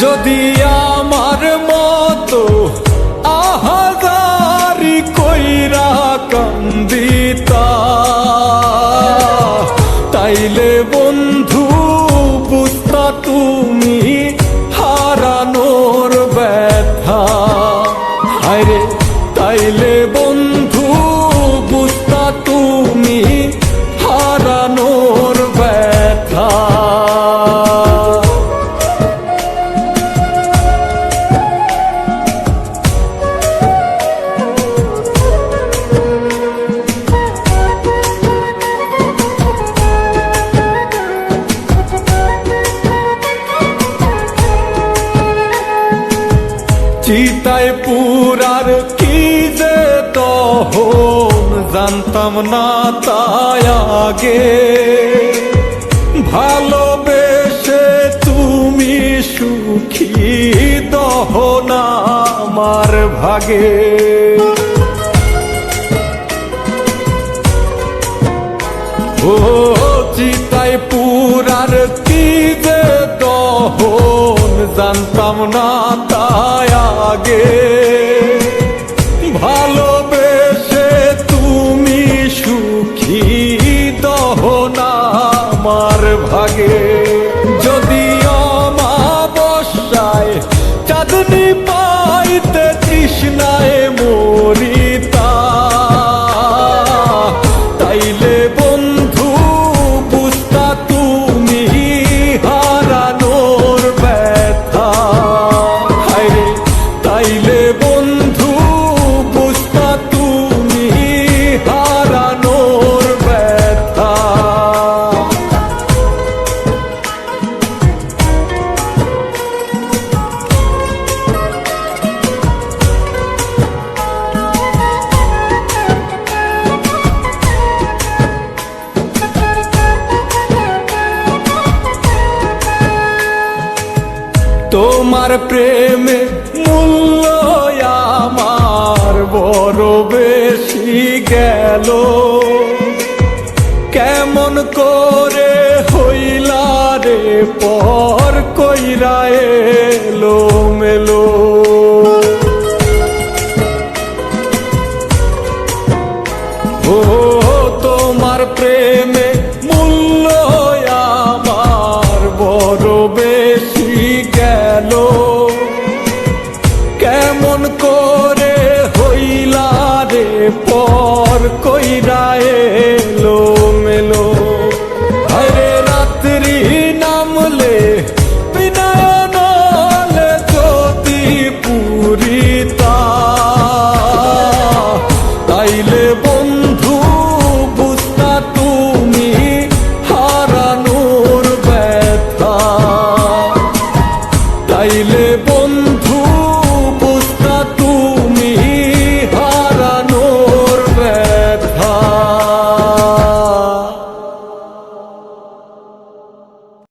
যদি আমার মতো আহাজারি কইরা কান্দিতা, তাইলে বন্ধু বুঝতা তুমি হারানোর ব্যথা। হায়রে তাইলে বন্ধু বুঝতা তুমি হারানোর ব্যথা। চিতায় পুরার কি যে তখন জানতাম না তাই আগে, ভালোবেসে তুমি সুখী দহন আমার ভাগে। ও চিতায় পুরার কি যে দহন জানতাম না তাই আগে, ভালোবেসে তুমি সুখী দহন আমার ভাগে। যদি অমাবস্যায় চাঁদনি পাইতে তৃষ্ণায় মরিতা, তাইলে বন্ধু বুঝতা তুমি হারানোর ব্যথা। হায়রে তাইলে বন্ধু বুঝতা তুমি হারানোর ব্যথা। তোমার প্রেমে মূল্য আমার বড় বেশি গেল, কেমন করে হইলা রে পর কইরা এলো মেলো। ও তোমার প্রেমে মূল্য আমার বড় বেশি গেল, কেমন করে হইলা রে পর কইরা এলো মেলো। আরে রাত্রি নামলে বিনয়নলে যদি পুরিতা, তাইলে বন্ধু বুঝতা তুমি হারানোর ব্যথা। তাইলে বন্ধু